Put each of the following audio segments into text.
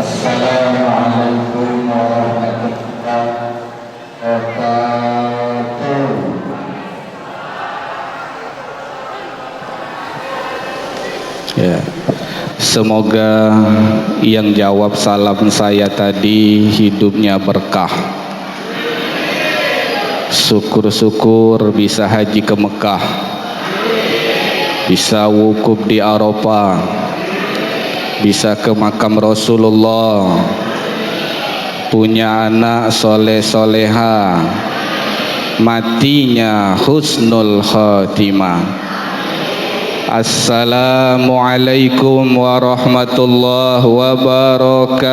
Assalamualaikum warahmatullahi wabarakatuh. Ya, semoga yang jawab salam saya tadi hidupnya berkah. Syukur-syukur bisa haji ke Mekah, bisa wukuf di Arafah, bisa ke makam Rasulullah, punya anak soleh soleha, matinya husnul khatimah. Assalamualaikum warahmatullahi wabarakatuh.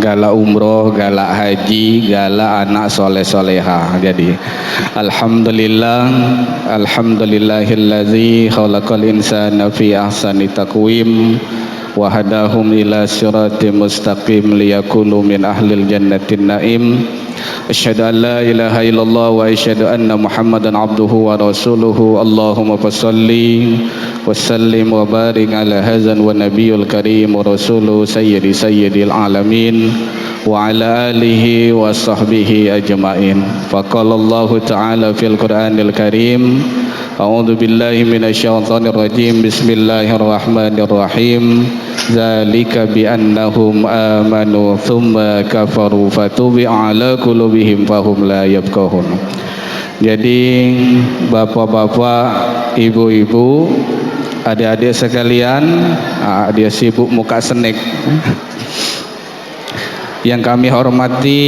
Galak umroh, galak haji, galak anak soleh soleha. Jadi alhamdulillah, alhamdulillahillazi khalaqal insana fi ahsani taqwim wa hadahum ila siratim mustaqim liyakunu min ahlil jannatin naim. Asyhadu an la ilaha illallah wa asyhadu anna Muhammadan abduhu wa rasuluhu. Allahumma fassalli wa sallim wa barik ala hadzal wa nabiyul karim wa rasuluhu sayyidil alamin wa ala alihi wa sahbihi ajma'in. Faqala Allah ta'ala fil Qur'anil Karim, a'udzu billahi minasyaitonir rajim. Bismillahirrahmanirrahim. Zalika bi annahum amanu thumma kafaru fatubi'a ala qulubihim fahum la yafqahun. Jadi bapak-bapak, ibu-ibu, adik-adik sekalian, dia sibuk muka senek. Yang kami hormati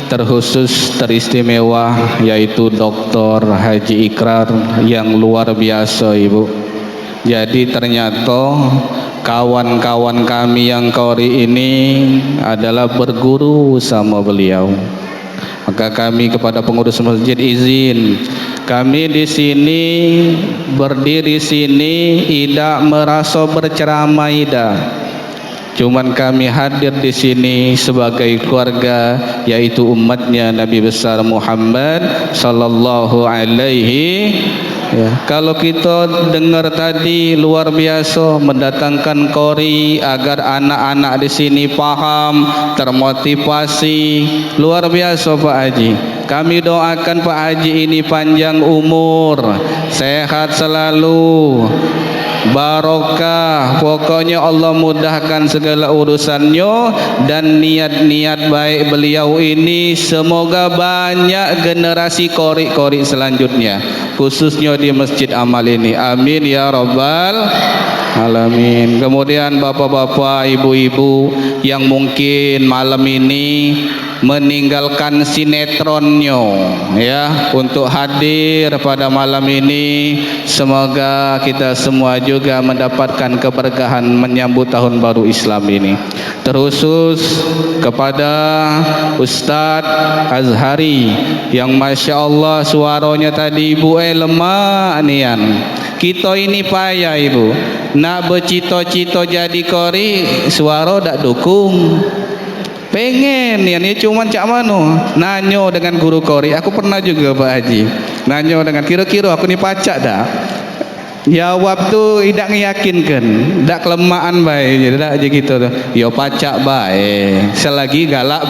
terkhusus teristimewa yaitu Dr. Haji Ikrar yang luar biasa, Ibu. Jadi ternyata kawan-kawan kami yang qori ini adalah berguru sama beliau. Maka kami kepada pengurus masjid izin, kami di sini berdiri sini tidak merasa berceramah, tidak. Cuman kami hadir di sini sebagai keluarga, yaitu umatnya Nabi besar Muhammad sallallahu alaihi. Ya, kalau kita dengar tadi luar biasa, mendatangkan qori agar anak-anak di sini paham, termotivasi, luar biasa Pak Haji. Kami doakan Pak Haji ini panjang umur, sehat selalu, barokah, pokoknya Allah mudahkan segala urusannya, dan niat-niat baik beliau ini semoga banyak generasi qori-qori selanjutnya, khususnya di Masjid Amal ini. Amin ya rabbal alamin. Kemudian bapak-bapak, ibu-ibu yang mungkin malam ini meninggalkan sinetronnya ya untuk hadir pada malam ini, semoga kita semua juga mendapatkan keberkahan menyambut tahun baru Islam ini. Terkhusus kepada Ustadz Azhari yang Masya Allah suaranya tadi Ibu lemah nian. Kita ini payah Ibu, nak bercita-cita jadi qori, suara tak dukung. Pengen ya, ini cuman cak mano nanyo dengan guru qori. Aku pernah juga Pak Haji nanyo dengan kira-kira aku ni pacak dah. Jawab tu tidak meyakinkan, tidak kelemahan baik, jadi tak aja gitu tuh. Yo pacak baik, selagi galak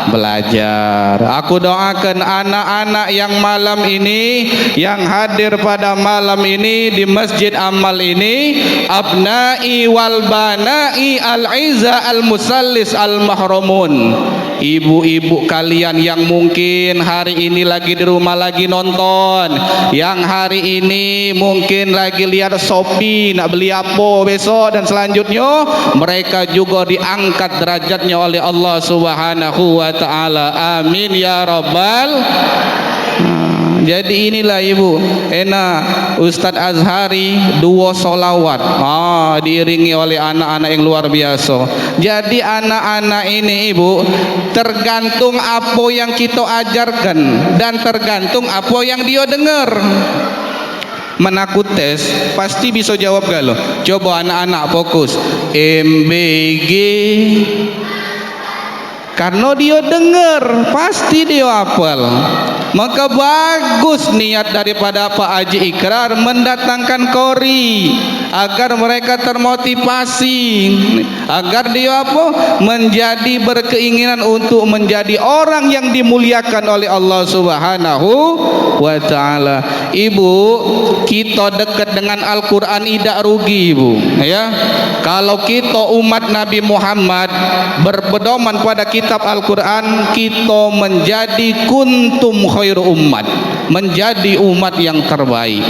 belajar. Aku doakan anak-anak yang malam ini, yang hadir pada malam ini di Masjid Amal ini, abnai wal banai al-izza al-musallis al-mahrumun. Ibu-ibu kalian yang mungkin hari ini lagi di rumah lagi nonton, yang hari ini mungkin lagi lihat Shopee nak beli apa besok dan selanjutnya, mereka juga diangkat derajatnya oleh Allah Subhanahu wa taala. Amin ya rabbal. Jadi inilah Ibu, Ustadz Azhari dua solawat diiringi oleh anak-anak yang luar biasa. Jadi anak-anak ini Ibu, tergantung apa yang kita ajarkan dan tergantung apa yang dia dengar. Menakut tes pasti bisa jawab galau. Coba anak-anak fokus MBG, karena dia dengar pasti dia hafal. Maka bagus niat daripada Pak Haji Ikrar mendatangkan kori agar mereka termotivasi, agar dia menjadi berkeinginan untuk menjadi orang yang dimuliakan oleh Allah Subhanahu wa taala. Ibu, kita dekat dengan Al-Qur'an tidak rugi, Ibu, ya. Kalau kita umat Nabi Muhammad berpedoman pada kitab Al-Qur'an, kita menjadi kuntum khairu ummat, menjadi umat yang terbaik.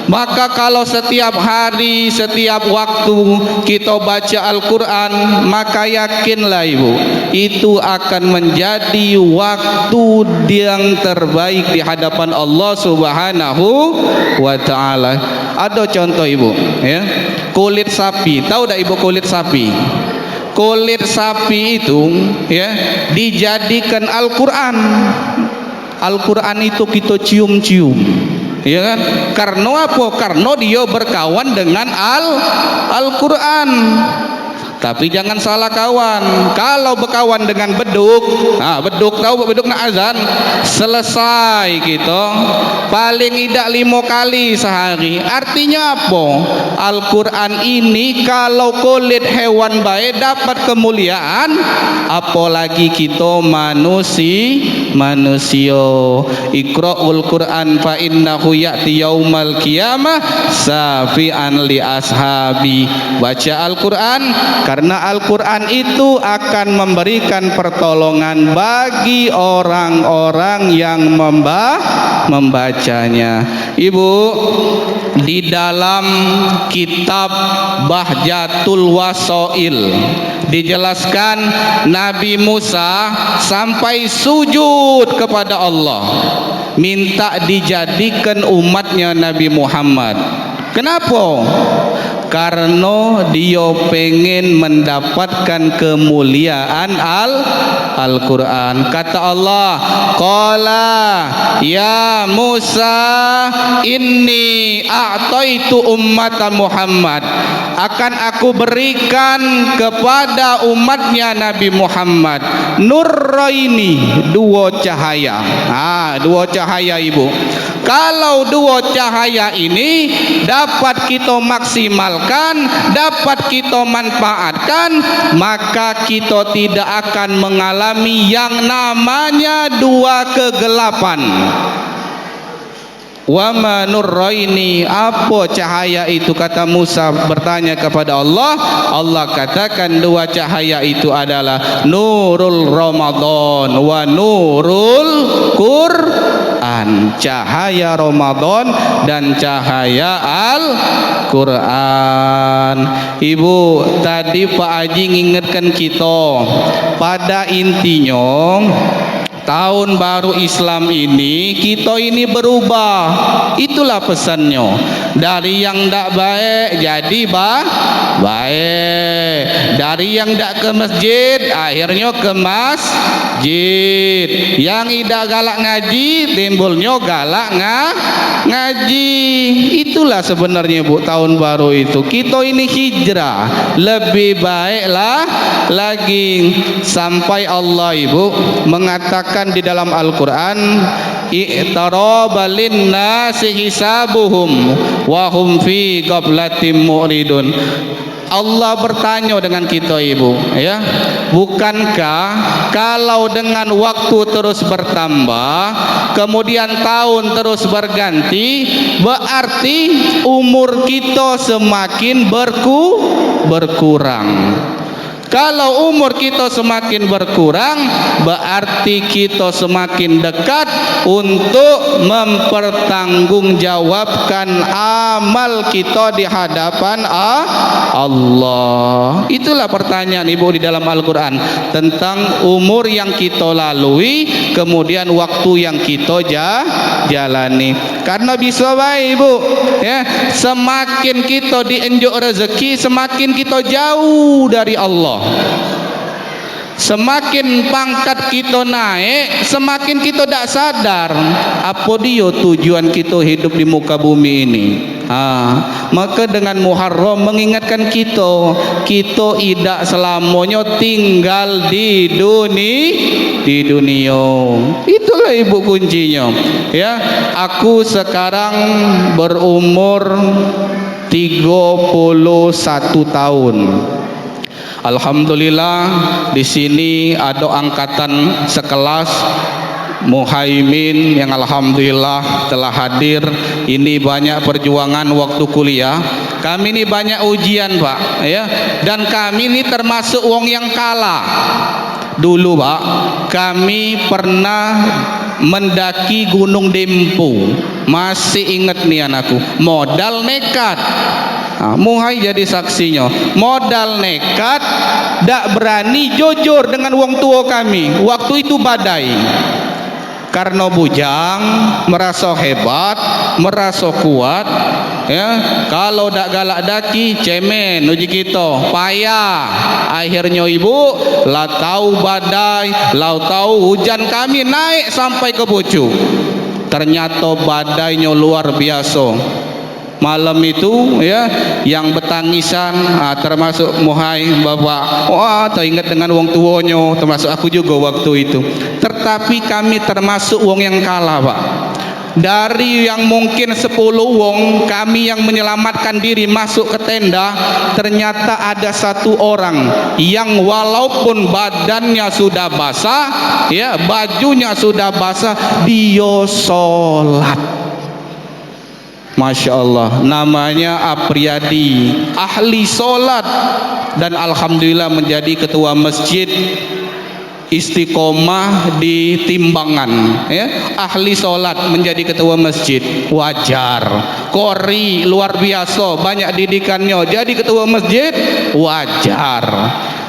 Maka kalau setiap hari, setiap waktu kita baca Al-Quran, maka yakinlah Ibu, itu akan menjadi waktu yang terbaik di hadapan Allah Subhanahu wa ta'ala. Ada contoh Ibu, ya, kulit sapi. Tahu tak Ibu kulit sapi? Kulit sapi itu, ya, dijadikan Al-Quran. Al-Quran itu kita cium-cium, ya kan? Karena apa? Karena dia berkawan dengan Al-Quran. Tapi jangan salah kawan. Kalau berkawan dengan beduk, beduk tahu beduk nak azan, selesai gitu. Paling tidak 5 kali sehari. Artinya apa? Al-Quran ini kalau kulit hewan baik dapat kemuliaan, apalagi kita manusia. Iqra'ul Quran fa innahu ya'ti yaumal qiyamah safi'an li ashabi. Baca Al-Quran karena Al-Quran itu akan memberikan pertolongan bagi orang-orang yang membacanya. Ibu, di dalam kitab Bahjatul Wasail dijelaskan Nabi Musa sampai sujud kepada Allah, minta dijadikan umatnya Nabi Muhammad. Kenapa? Karena dia pengen mendapatkan kemuliaan Al-Quran. Kata Allah, qala ya Musa inni a'taitu ummata Muhammad, akan aku berikan kepada umatnya Nabi Muhammad nurraini, 2 cahaya. Dua cahaya Ibu. Kalau 2 cahaya ini dapat kita maksimalkan, dapat kita manfaatkan, maka kita tidak akan mengalami yang namanya 2 kegelapan. Wa ma nurraini, apa cahaya itu? Kata Musa bertanya kepada Allah. Allah katakan 2 cahaya itu adalah nurul Ramadan wa nurul Quran, cahaya Ramadan dan cahaya Al-Quran. Ibu, tadi Pak Haji ngingetkan kita, pada intinya tahun baru Islam ini kita ini berubah. Itulah pesannya. Dari yang tak baik jadi baik. Dari yang tak ke masjid akhirnya ke masjid. Yang tidak galak ngaji timbulnya galak ngaji. Itulah sebenarnya Bu tahun baru itu. Kita ini hijrah, lebih baiklah lagi. Sampai Allah Ibu mengatakan di dalam Al-Quran, i'taraba linnasi hisabuhum wa hum fi ghaflatin mu'ridun. Allah bertanya dengan kita Ibu, ya, bukankah kalau dengan waktu terus bertambah, kemudian tahun terus berganti, berarti umur kita semakin berkurang. Kalau umur kita semakin berkurang, berarti kita semakin dekat untuk mempertanggungjawabkan amal kita di hadapan Allah. Itulah pertanyaan Ibu di dalam Al-Quran tentang umur yang kita lalui, kemudian waktu yang kita jalani. Karena bisa baik Ibu, ya, semakin kita dienjuk rezeki, semakin kita jauh dari Allah. Semakin pangkat kita naik, semakin kita tak sadar apa dia tujuan kita hidup di muka bumi ini. Maka dengan Muharram mengingatkan kita tidak selamanya tinggal di dunia. Itulah ibu kuncinya. Ya, aku sekarang berumur 31 tahun. Alhamdulillah di sini ada angkatan sekelas Muhaimin yang alhamdulillah telah hadir. Ini banyak perjuangan waktu kuliah. Kami ini banyak ujian, Pak, ya. Dan kami ini termasuk wong yang kalah. Dulu, Pak, kami pernah mendaki Gunung Dempo. Masih ingat nih anakku, modal nekat. Muhai jadi saksinya. Modal nekat, dak berani jujur dengan wong tua kami. Waktu itu badai. Karena bujang, merasa hebat, merasa kuat, ya. Kalau dak galak daki, cemen uji kita, payah. Akhirnya ibu, lah tahu badai, lah tahu hujan, kami naik sampai ke pucuk. Ternyata badainya luar biasa. Malam itu, ya, yang bertangisan termasuk Muhai bapak. Wah, teringat dengan wong tuanya, termasuk aku juga waktu itu. Tetapi kami termasuk wong yang kalah, Pak. Dari yang mungkin 10 wong, kami yang menyelamatkan diri masuk ke tenda, ternyata ada 1 orang yang walaupun badannya sudah basah, ya, bajunya sudah basah, dia sholat. Masya Allah, namanya Apriyadi, ahli solat, dan alhamdulillah menjadi ketua masjid Istiqomah di Timbangan, ya. Ahli solat menjadi ketua masjid, wajar. Qori luar biasa, banyak didikannya, jadi ketua masjid, wajar.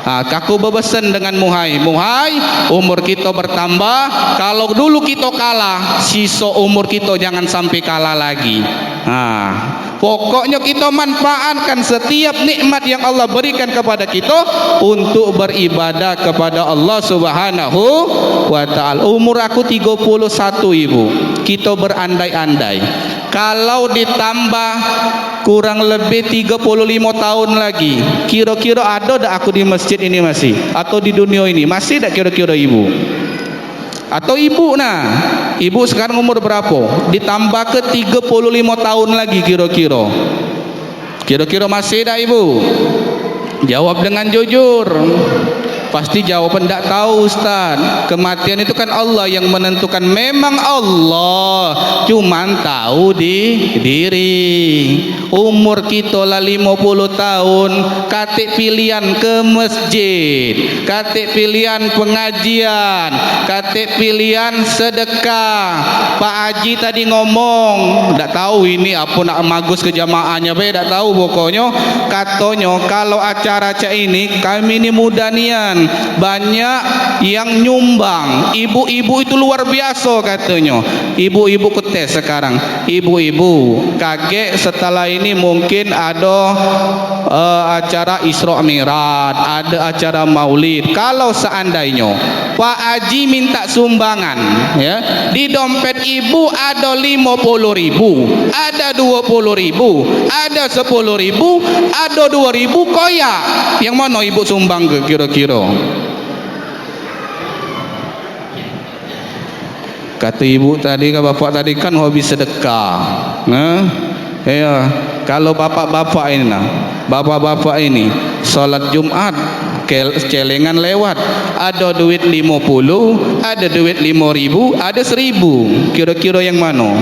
Aku berpesan dengan Muhai, umur kita bertambah. Kalau dulu kita kalah, sisa umur kita jangan sampai kalah lagi. Pokoknya kita manfaatkan setiap nikmat yang Allah berikan kepada kita untuk beribadah kepada Allah Subhanahu wa ta'ala. Umur aku 31, ibu. Kita berandai-andai, kalau ditambah kurang lebih 35 tahun lagi, kira-kira ada tak aku di masjid ini masih? Atau di dunia ini masih tak kira-kira ibu? Atau ibu, ibu sekarang umur berapa? Ditambah ke 35 tahun lagi, kira-kira masih tak ibu? Jawab dengan jujur. Pasti jawaban tidak tahu, Ustaz. Kematian itu kan Allah yang menentukan. Memang Allah, cuman tahu di diri. Umur kita lah 50 tahun, katik pilihan ke masjid, katik pilihan pengajian, katik pilihan sedekah. Pak Haji tadi ngomong, tidak tahu ini apa nak magus ke jamaahnya, tidak tahu. Pokoknya katanya kalau acara ini kami ini muda nian, banyak yang nyumbang. Ibu-ibu itu luar biasa katanya. Ibu-ibu ketes sekarang. Ibu-ibu kaget setelah ini mungkin ada acara Isra Mi'raj, ada acara Maulid. Kalau seandainya Pak Haji minta sumbangan, ya, di dompet ibu ada 50.000, ada 20.000, ada 10.000, ada 2.000 koyak. Yang mana ibu sumbang ke kira-kira? Kata ibu tadi, ke bapak tadi kan hobi sedekah. Ya, kalau bapak-bapak ini, bapak-bapak ini sholat Jumat celengan lewat, ada duit 50, ada duit 5.000, ada 1.000. Kira-kira yang mana?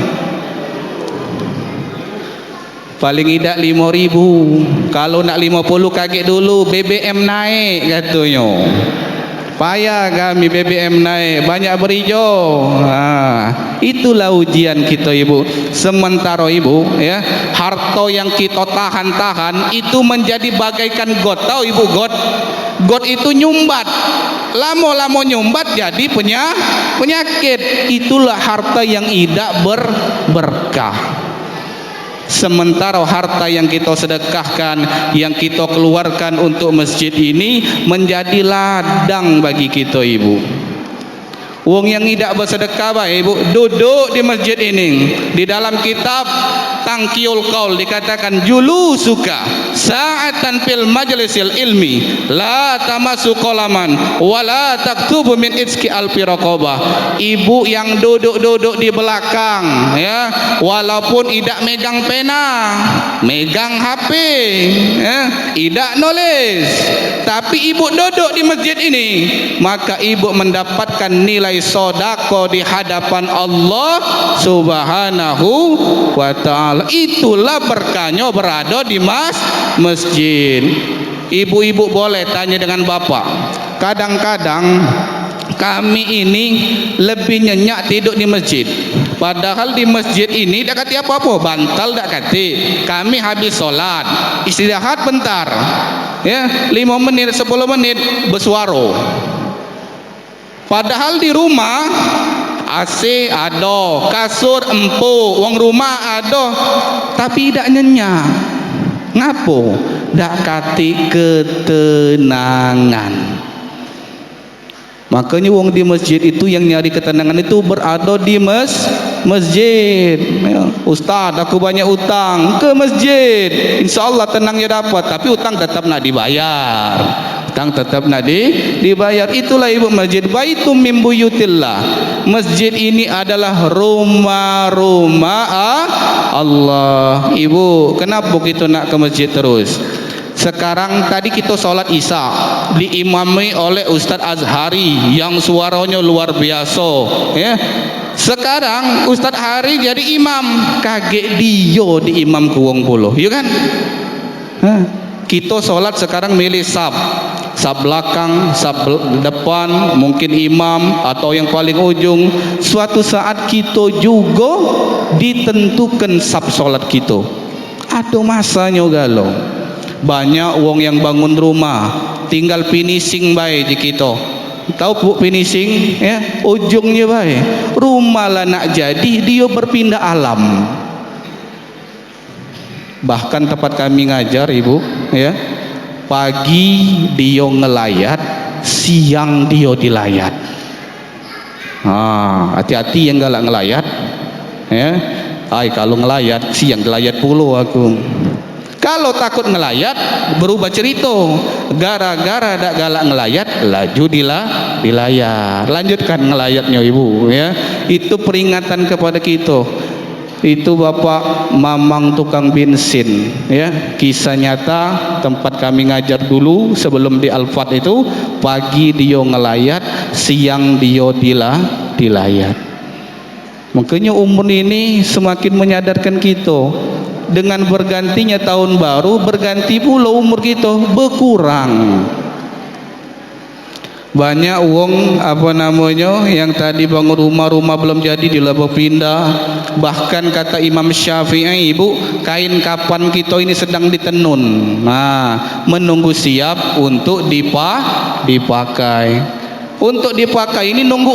Paling tidak 5.000. Kalau nak 50 kaget dulu, BBM naik katanya. Payah kami BBM naik, banyak berijo. Itulah ujian kita, ibu. Sementara ibu, ya, harta yang kita tahan-tahan itu menjadi bagaikan got. Tahu ibu got? Got itu nyumbat. Lama-lama nyumbat jadi penyakit. Itulah harta yang tidak berkah. Sementara harta yang kita sedekahkan, yang kita keluarkan untuk masjid ini menjadi ladang bagi kita, ibu. Wong yang tidak bersedekah, ibu, duduk di masjid ini. Di dalam kitab tangkiul qaul dikatakan julusuka sa'atan fil majlisil ilmi la tamasu qalaman wala taktubu min itski alfi raqabah. Ibu yang duduk-duduk di belakang ya, walaupun tidak megang pena, megang HP ya, tidak nulis, tapi ibu duduk di masjid ini, maka ibu mendapatkan nilai sedekah di hadapan Allah Subhanahu wa taala. Itulah berkahnya berada di masjid. Ibu-ibu boleh tanya dengan bapak. Kadang-kadang kami ini lebih nyenyak tidur di masjid, padahal di masjid ini tak kati apa-apa, bantal tak kati. Kami habis solat istirahat bentar ya, 5 menit 10 menit bersuara. Padahal di rumah AC ada, kasur empuk, wong rumah ada, tapi tidak nyenyak. Ngapo? Dak kati ketenangan. Makanya wong di masjid itu yang nyari ketenangan itu berada di masjid. Ustaz, aku banyak utang, ke masjid, insyaallah tenangnya dapat, tapi utang tetap nak dibayar. Utang tetap nak dibayar. Itulah ibu masjid. Baitum min buyutillah. Masjid ini adalah rumah-rumah Allah. Ibu, kenapa kita nak ke masjid terus? Sekarang tadi kita sholat isya diimami oleh Ustaz Azhari yang suaranya luar biasa ya. Sekarang Ustaz Hari jadi imam, kaget dia di imam ke wong puluh, ya kan? Kita sholat sekarang milih sab belakang, sab depan, mungkin imam atau yang paling ujung. Suatu saat kita juga ditentukan sab sholat kita. Ada masanya galau. Banyak wong yang bangun rumah tinggal finishing baik di kita. Tahu bu finishing ya, ujungnya baik. Rumah lah nak jadi, dia berpindah alam. Bahkan tempat kami ngajar ibu ya, pagi dia ngelayat, siang dia dilayat. Hati-hati yang galak ngelayat ya. Kalau ngelayat siang dilayat puluh aku. Kalau takut ngelayat berubah cerita, gara-gara dak galak ngelayat laju dilayat. Lanjutkan ngelayatnya ibu ya. Itu peringatan kepada kita. Itu bapak mamang tukang bensin ya, kisah nyata tempat kami ngajar dulu sebelum di Al-Fat itu. Pagi dia ngelayat, siang dia dilayat. Makanya umur ini semakin menyadarkan kita, dengan bergantinya tahun baru berganti pula umur kita berkurang. Banyak wong yang tadi bangun rumah belum jadi dilebih pindah. Bahkan kata Imam Syafi'i, ibu, kain kapan kita ini sedang ditenun, menunggu siap untuk dipakai. Untuk dipakai ini nunggu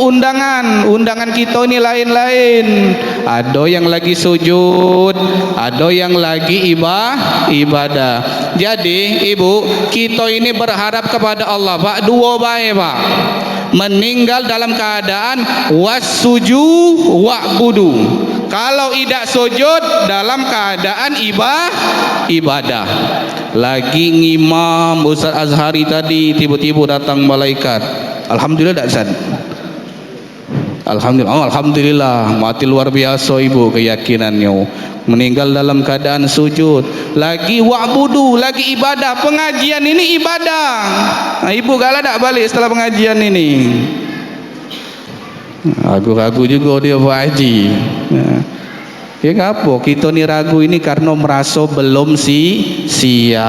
undangan kita ini lain-lain. Ada yang lagi sujud, ada yang lagi ibadah. Jadi ibu, kita ini berharap kepada Allah pak, dua baik pak, meninggal dalam keadaan wasuju wa'budu. Kalau tidak sujud dalam keadaan ibadah. Lagi ngimam Ustaz Azhari tadi, tiba-tiba datang malaikat. Alhamdulillah tak sad. Alhamdulillah, mati luar biasa ibu keyakinannya. Meninggal dalam keadaan sujud, lagi wa'budu, lagi ibadah. Pengajian ini ibadah. Ibu galak tak balik setelah pengajian ini. Ragu-ragu juga dia Pak Haji. Ya ngapa kita ni ragu ini? Karena merasa belum siap.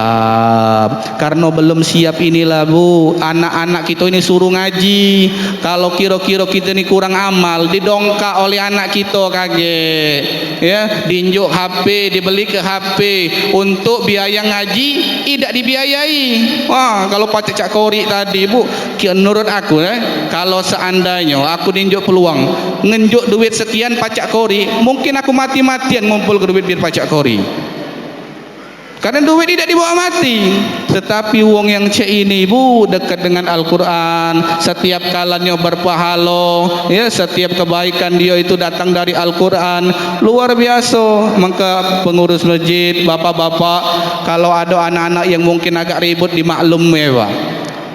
Karena belum siap inilah bu, anak-anak kita ini suruh ngaji. Kalau kira-kira kita ini kurang amal, didongkak oleh anak kita kaget ya, diinjuk HP, dibeli ke HP untuk biaya ngaji tidak dibiayai. Wah, kalau pacak cak kori tadi bu, menurut aku kalau seandainya aku diinjuk peluang ngenjuk duit sekian pacak kori, mungkin aku mati-matian ngumpul ke duit biar pacak kori. Karena duit tidak dibawa mati. Tetapi wong yang cek ini ibu dekat dengan Al-Quran, setiap kalanya berpahala, ya, setiap kebaikan dia itu datang dari Al-Quran, luar biasa. Maka pengurus masjid, bapak-bapak, kalau ada anak-anak yang mungkin agak ribut dimaklum ya Pak.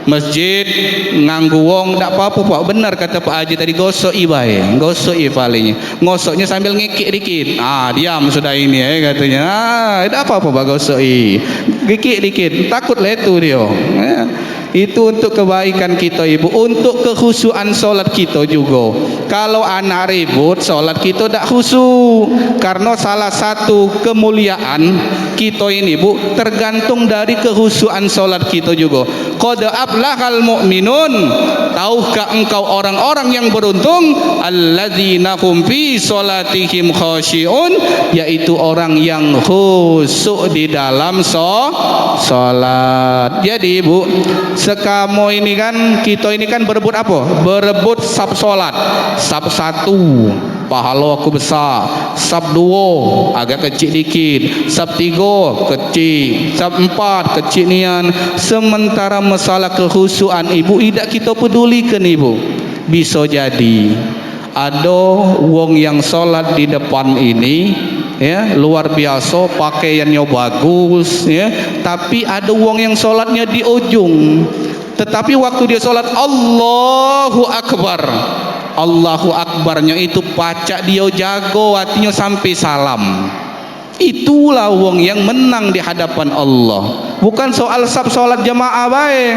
Masjid nganggu wong tak apa-apa Pak, benar kata Pak Haji tadi, gosok bae, gosok palingnya, ngosoknya sambil ngikik dikit, diam sudah ini katanya, tidak apa-apa Pak, gosok ngikik dikit, takut letu dia. Itu untuk kebaikan kita ibu, untuk kekhusyuan solat kita juga. Kalau anak ribut solat kita tak khusyuk, karena salah satu kemuliaan kita ini bu tergantung dari kekhusyuan solat kita juga. Qad aflahal mu'minun, tahukah engkau orang-orang yang beruntung, alladzina hum fi salatihim khashi'un, yaitu orang yang khusyuk di dalam salat. Jadi ibu, sekamu ini kan, kita ini kan berebut apa? Berebut sab solat. Sab 1 pahala aku besar, sab 2 agak kecil dikit, sab 3 kecil, sab 4 kecil nian. Sementara masalah kekhusyuan ibu tidak kita pedulikan ibu. Bisa jadi ada wong yang solat di depan ini, ya, luar biasa, pakaiannya bagus, ya, tapi ada wong yang solatnya di ujung, tetapi waktu dia solat Allahu Akbar, Allahu Akbarnya itu pacak dia jago hatinya sampai salam. Itulah wong yang menang di hadapan Allah. Bukan soal sab solat jamaah baik,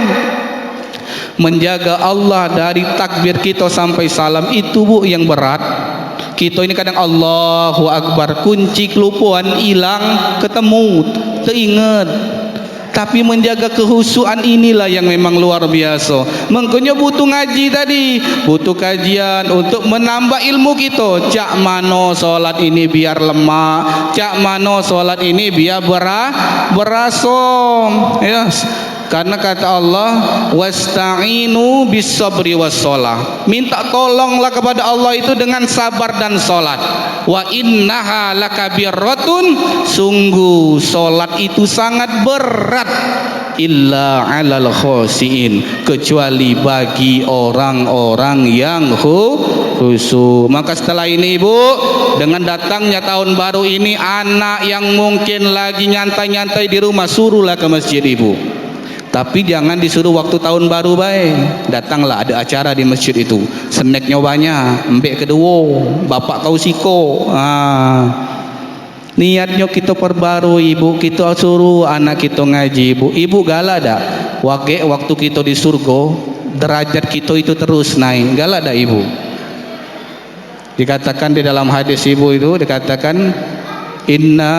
menjaga Allah dari takbir kita sampai salam itu bu yang berat. Kita ini kadang Allahu Akbar, kunci kelupaan hilang, ketemu, teringat. Tapi menjaga kehusuan inilah yang memang luar biasa. Makanya butuh ngaji tadi, butuh kajian untuk menambah ilmu kita. Cak mano solat ini biar lemah, cak mano solat ini biar berasa. Yes. Karena kata Allah, wasta'inu bis sabri was shalah, minta tolonglah kepada Allah itu dengan sabar dan solat. Wa innaha lakabiratun, sungguh solat itu sangat berat, illa alal khosiin, kecuali bagi orang-orang yang khusyuk. Maka setelah ini ibu, dengan datangnya tahun baru ini, anak yang mungkin lagi nyantai-nyantai di rumah, suruhlah ke masjid ibu. Tapi jangan disuruh waktu tahun baru baik. Datanglah, ada acara di masjid itu, snacknya banyak, embek kedua, bapak kau siko. Niatnya kita perbarui ibu, kita suruh anak kita ngaji ibu. Ibu galak dak? Waktu kita di surga, derajat kita itu terus naik. Galak dak ibu? Dikatakan di dalam hadis ibu itu, dikatakan inna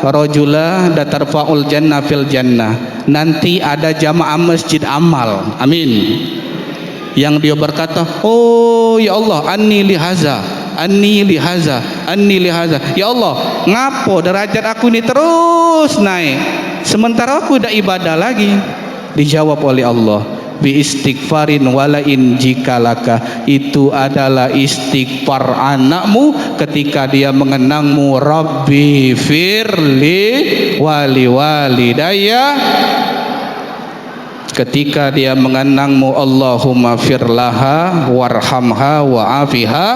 rajula datarfa'ul jannah fil jannah. Nanti ada jamaah masjid amal, amin, yang dia berkata, oh ya Allah, anni lihaza, anni lihaza, anni lihaza. Ya Allah, ngapo derajat aku ini terus naik sementara aku dah ibadah lagi? Dijawab oleh Allah, bi istighfarin walain jikalaka, itu adalah istighfar anakmu ketika dia mengenangmu, Rabbi firli wali walidayya, ketika dia mengenangmu, Allahumma firlaha warhamha wa'afiha,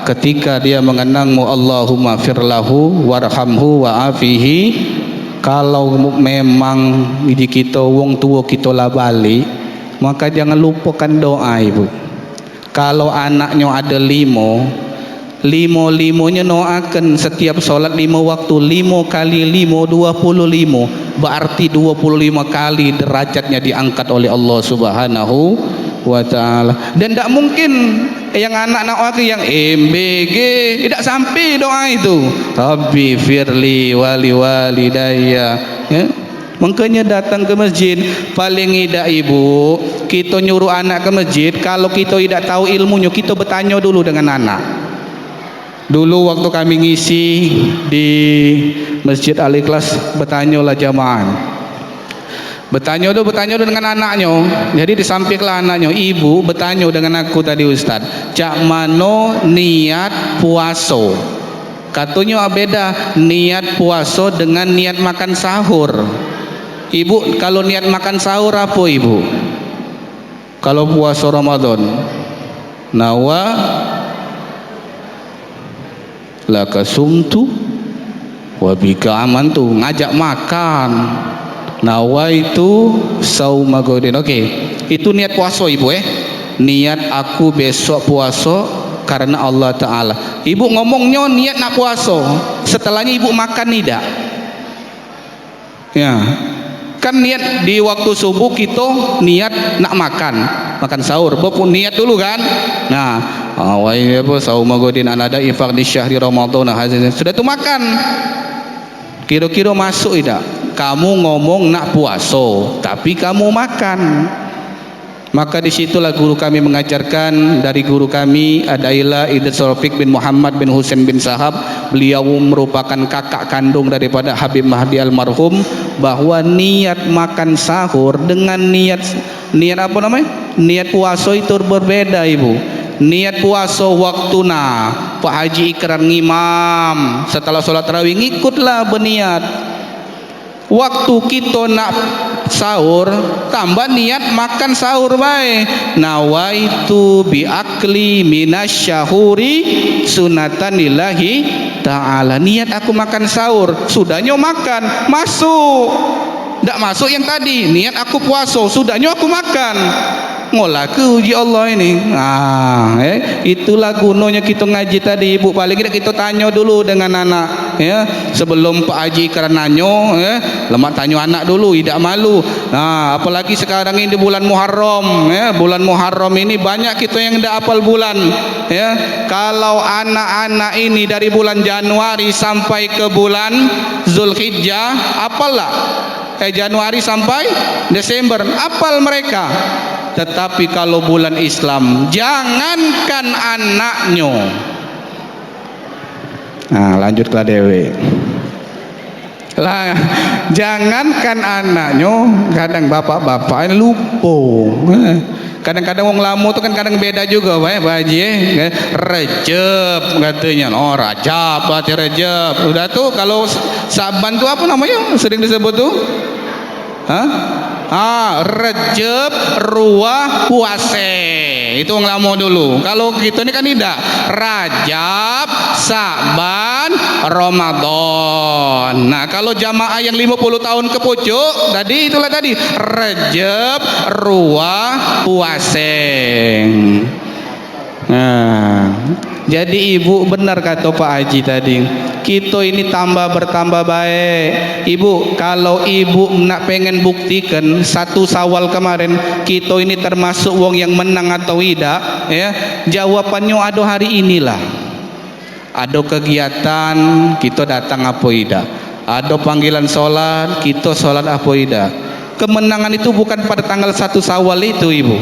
ketika dia mengenangmu, Allahumma firlahu warhamhu wa'afihi. Kalau memang di kita wong tua kita lah balik, maka jangan lupakan doa ibu. Kalau anaknya ada limo-limonya doakan setiap solat 5 waktu, 5 kali 5 25, berarti 25 kali derajatnya diangkat oleh Allah Subhanahu wa ta'ala. Dan tidak mungkin yang anak-anak yang MBG tidak sampai doa itu, Rabbi firli wali walidayya, ya. Makanya datang ke masjid. Paling tidak ibu, kita nyuruh anak ke masjid, kalau kita tidak tahu ilmunya, kita bertanya dulu dengan anak. Dulu waktu kami ngisi di Masjid Al-Ikhlas, bertanyalah jamaah, bertanya dengan anaknya. Jadi disampaikanlah anaknya, ibu bertanya dengan aku tadi Ustaz, cak mano niat puaso. Katanya beda niat puasa dengan niat makan sahur. Ibu kalau niat makan sahur apa ibu? Kalau puasa Ramadan nawa laka sumtu wa bika amantu, ngajak makan. Nawa itu sauma godin. Oke, itu niat puasa ibu niat aku besok puasa karena Allah Ta'ala. Ibu ngomongnya niat nak puasa, setelahnya ibu makan tidak? Ya, kan niat di waktu subuh kita niat nak makan sahur, bapak niat dulu kan. Nah, awalnya apa sauma godin anada infak di syahri Ramadan, sudah tu makan. Kira-kira masuk tidak? Kamu ngomong nak puasa, tapi kamu makan. Maka disitulah guru kami mengajarkan, dari guru kami adalah Idris Rafiq bin Muhammad bin Husain bin Sahab. Beliau merupakan kakak kandung daripada Habib Mahdi almarhum, bahwa niat makan sahur dengan niat apa namanya? Niat puasa itu berbeda ibu. Niat puasa waktu Pak Haji ikrar ngimam setelah sholat tarawih ngikutlah berniat. Waktu kita nak sahur tambah niat makan sahur baik. Nawaitu bi akli minasyahuri sunatanillahi ta'ala. Niat aku makan sahur, sudahnya makan masuk. Tak masuk yang tadi niat aku puasa, sudahnya aku makan. Ngolah ke uji Allah ini. Itulah gunanya kita ngaji tadi ibu. Paling tidak kita tanya dulu dengan anak sebelum Pak Haji karenanya lemak tanya anak dulu, tidak malu. Nah, apalagi sekarang ini bulan Muharram bulan Muharram ini banyak kita yang tidak hafal bulan Kalau anak-anak ini dari bulan Januari sampai ke bulan Zulhijjah apalah Januari sampai Desember hafal mereka. Tetapi kalau bulan Islam, jangankan anaknya. Nah, lanjutlah dewe. Lah, jangankan anaknya, kadang bapak-bapak lupa. Kadang-kadang wong lamu tuh kan kadang beda juga, Pak Haji. Rejab katanya, oh Rajab, berarti Rejab. Udah tuh kalau Saban tuh apa namanya? Sering disebut tuh? Rejab, Ruah, Puase. Itu wong lama dulu. Kalau kita ini kan tidak. Rajab, Saban, Ramadan. Nah, kalau jamaah yang 50 tahun ke pucuk, tadi itulah tadi. Rejab, Ruah, Puase. Nah, jadi ibu benar kata Pak Haji tadi, kita ini bertambah baik. Ibu, kalau ibu nak pengen buktikan 1 Syawal kemarin kita ini termasuk wong yang menang atau tidak, jawabannya ada hari inilah. Ada kegiatan kita datang apa tidak, ada panggilan sholat kita sholat apa tidak. Kemenangan itu bukan pada tanggal 1 Syawal itu ibu.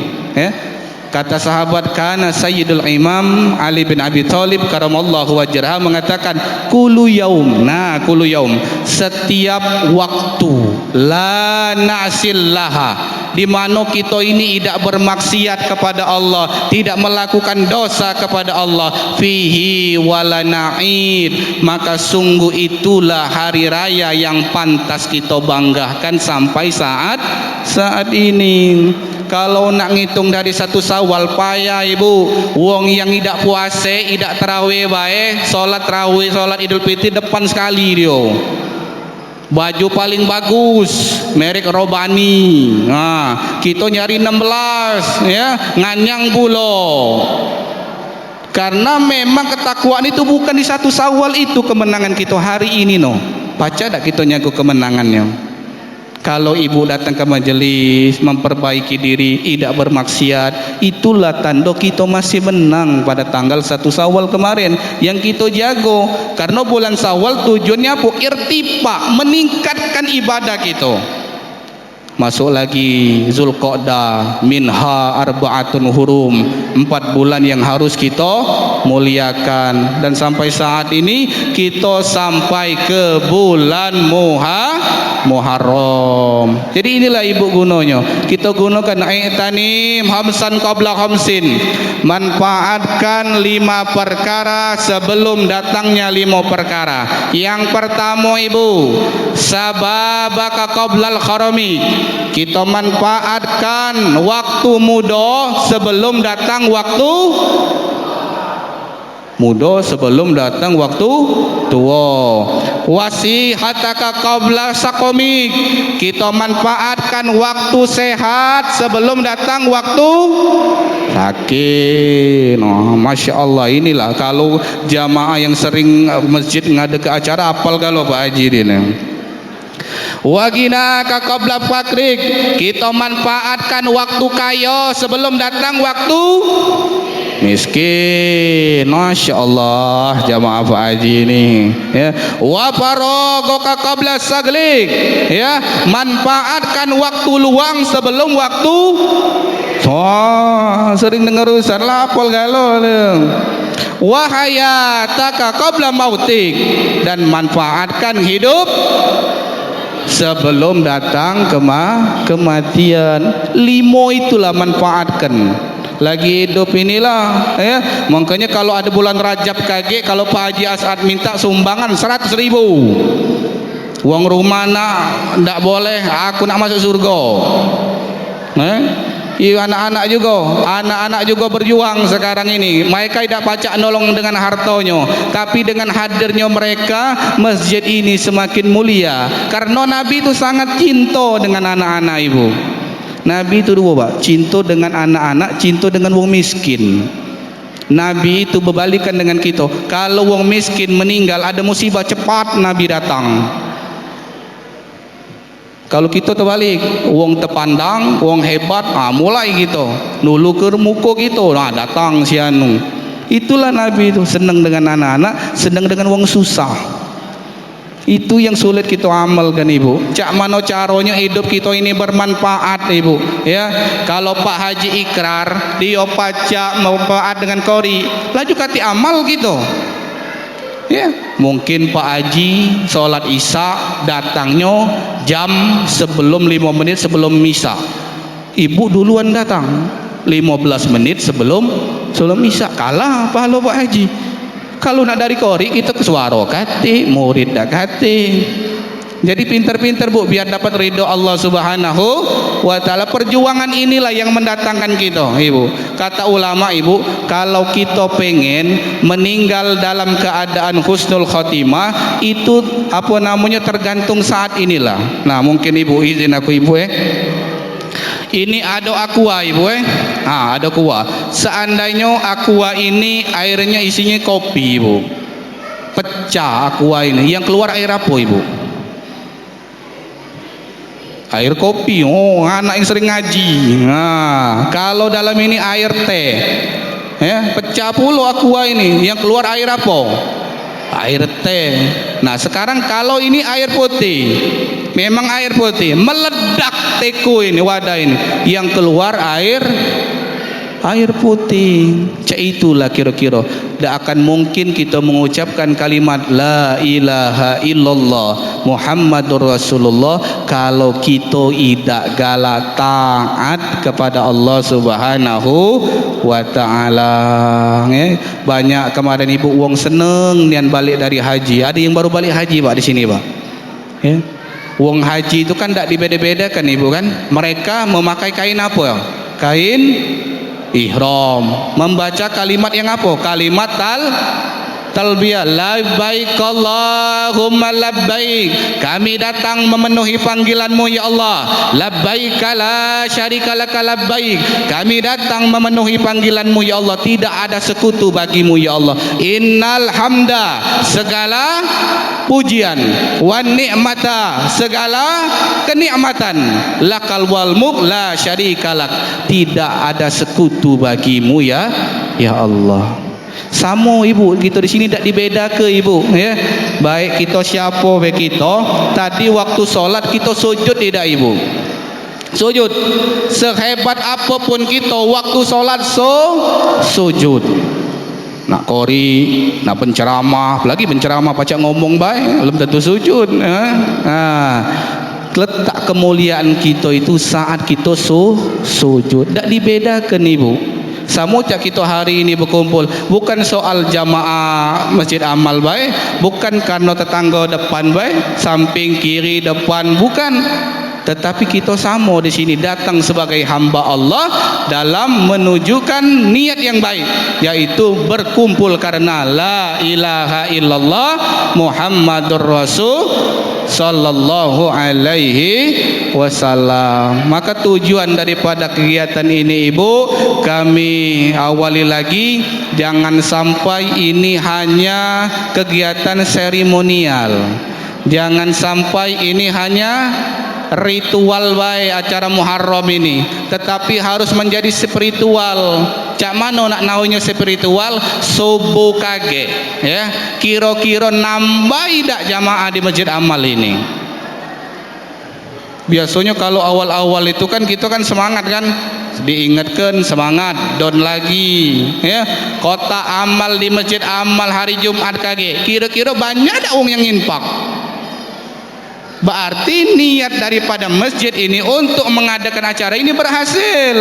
Kata sahabat kana Sayyidul Imam Ali bin Abi Thalib karamallahu wajhahu mengatakan kullu yaum. Nah, kullu yaum, setiap waktu la na'sillaha, di mana kita ini tidak bermaksiat kepada Allah, tidak melakukan dosa kepada Allah, fihi wala na'id, maka sungguh itulah hari raya yang pantas kita banggakan sampai saat ini. Kalau nak ngitung dari 1 Syawal payah ibu. Wong yang tidak puasa, tidak tarawih baik, sholat tarawih, sholat Idul Fitri depan sekali dia. Baju paling bagus, merek Robani. Nah, kita nyari 16 nganyang pula. Karena memang ketakwaan itu bukan di 1 Syawal itu kemenangan kita hari ini Baca tak kita nyaku kemenangannya. Kalau ibu datang ke majelis, memperbaiki diri, tidak bermaksiat, itulah tanda kita masih menang pada tanggal 1 Syawal kemarin yang kita jago. Karena bulan Syawal tujuannya apa? Irtifa, meningkatkan ibadah kita. Masuk lagi Zulqa'dah, minha arba'atun hurum, 4 bulan yang harus kita muliakan. Dan sampai saat ini kita sampai ke bulan Muharram. Jadi inilah ibu gunanya. Kita gunakan i'tanim khamsan qabla khamsin. Manfaatkan 5 perkara sebelum datangnya 5 perkara. Yang pertama ibu, sababaka qablal kharami. Kita manfaatkan waktu muda sebelum datang waktu muda, sebelum datang waktu tua. Wasihataka qabla saqamik. Kita manfaatkan waktu sehat sebelum datang waktu sakit. Masya Allah, inilah kalau jamaah yang sering masjid ngada ke acara apal kalau Pak Haji ini. Wagina kakobla fakrik. Kita manfaatkan waktu kaya sebelum datang waktu miskin. Masya Allah jamaah Pak Haji ini ya. Wa farogo kakobla saglik ya, manfaatkan waktu luang sebelum waktu sering dengar urusan lapol galau. Wahayataka qabla mautik, dan manfaatkan hidup sebelum datang kematian. 5 itulah manfaatkan. Lagi hidup inilah ya. Makanya kalau ada bulan Rajab kaget, kalau Pak Haji As'ad minta sumbangan 100.000, uang rumah nak ndak boleh, aku nak masuk surga. Anak-anak juga berjuang sekarang ini. Mereka tidak pacak nolong dengan hartanya, tapi dengan hadirnya mereka masjid ini semakin mulia. Karena Nabi itu sangat cinta dengan anak-anak ibu. Nabi itu dua Pak, cinta dengan anak-anak, cinta dengan wong miskin. Nabi itu berbalikan dengan kita. Kalau wong miskin meninggal ada musibah, cepat Nabi datang. Kalau kita terbalik, wong terpandang, wong hebat, mulai gitu, nulu ke muka gitu, datang si anu. Itulah Nabi itu, senang dengan anak-anak, senang dengan wong susah. Itu yang sulit kita amalkan ibu. Cak mana caranya hidup kita ini bermanfaat ibu ya. Kalau Pak Haji ikrar, dia pacak manfaat dengan kori, laju kati amal gitu ya. Mungkin Pak Haji sholat isya datangnya jam sebelum 5 menit sebelum misa, ibu duluan datang 15 menit sebelum isya, kalah pahala Pak Haji. Kalau nak dari kori kita ke suara kati, murid dak kati. Jadi pintar-pintar bu, biar dapat ridho Allah Subhanahu wa ta'ala. Perjuangan inilah yang mendatangkan kita ibu. Kata ulama ibu, kalau kita pengen meninggal dalam keadaan husnul khotimah, itu apa namanya tergantung saat inilah. Nah mungkin ibu izin aku ibu ini ada aqua ibu ada aqua. Seandainya aqua ini airnya isinya kopi ibu, pecah aqua ini, yang keluar air apa ibu? Air kopi. Anak yang sering ngaji. Kalau dalam ini air teh ya, pecah pula aqua ini, yang keluar air apa? Air teh. Nah sekarang kalau ini air putih, memang air putih, meledak teko ini, wadah ini, yang keluar air putih. Itulah kira-kira tidak akan mungkin kita mengucapkan kalimat la ilaha illallah Muhammadur Rasulullah kalau kita tidak galak taat kepada Allah Subhanahu wa ta'ala. Banyak kemarin ibu uang seneng nian balik dari haji. Ada yang baru balik haji Pak di sini Pak ya. Uang haji itu kan tidak dibeda-bedakan ibu kan. Mereka memakai kain apa? Kain ihram, membaca kalimat yang apa? Kalimat talbiyah, labbaik Allahumma labbaik, kami datang memenuhi panggilanmu ya Allah. Labbaik la syarika laka labbaik, kami datang memenuhi panggilanmu ya Allah, tidak ada sekutu bagimu ya Allah. Innal hamda, segala pujian, wan ni'mata, segala kenikmatan, lakal wal mulk la syarika lak, tidak ada sekutu bagimu ya Allah. Sama ibu, kita di sini tidak dibeda ke ibu ya. Baik kita siapa baik kita, tadi waktu solat kita sujud tidak ibu? Sujud. Sehebat apapun kita waktu solat sujud. Nak kori, nak penceramah, apalagi penceramah pacak ngomong baik, belum tentu sujud. Letak kemuliaan kita itu saat kita sujud. Tak dibedakan ibu. Sama cak kita hari ini berkumpul, bukan soal jamaah masjid amal baik, bukan karena tetangga depan baik, samping kiri depan, bukan. Tetapi kita sama di sini datang sebagai hamba Allah dalam menunjukkan niat yang baik, yaitu berkumpul karena la ilaha illallah Muhammadur Rasul sallallahu alaihi wasallam. Maka tujuan daripada kegiatan ini ibu, kami awali lagi, jangan sampai ini hanya kegiatan seremonial, jangan sampai ini hanya ritual baik acara Muharram ini, tetapi harus menjadi spiritual. Cak mana nak naunya spiritual? Subuh kage ya, kira-kira nambah dak jamaah di masjid amal ini. Biasanya kalau awal-awal itu kan kita kan semangat kan, diingatkan semangat don lagi ya, kota amal di masjid amal hari Jumat kage, kira-kira banyak dak wong yang infak. Berarti niat daripada masjid ini untuk mengadakan acara ini berhasil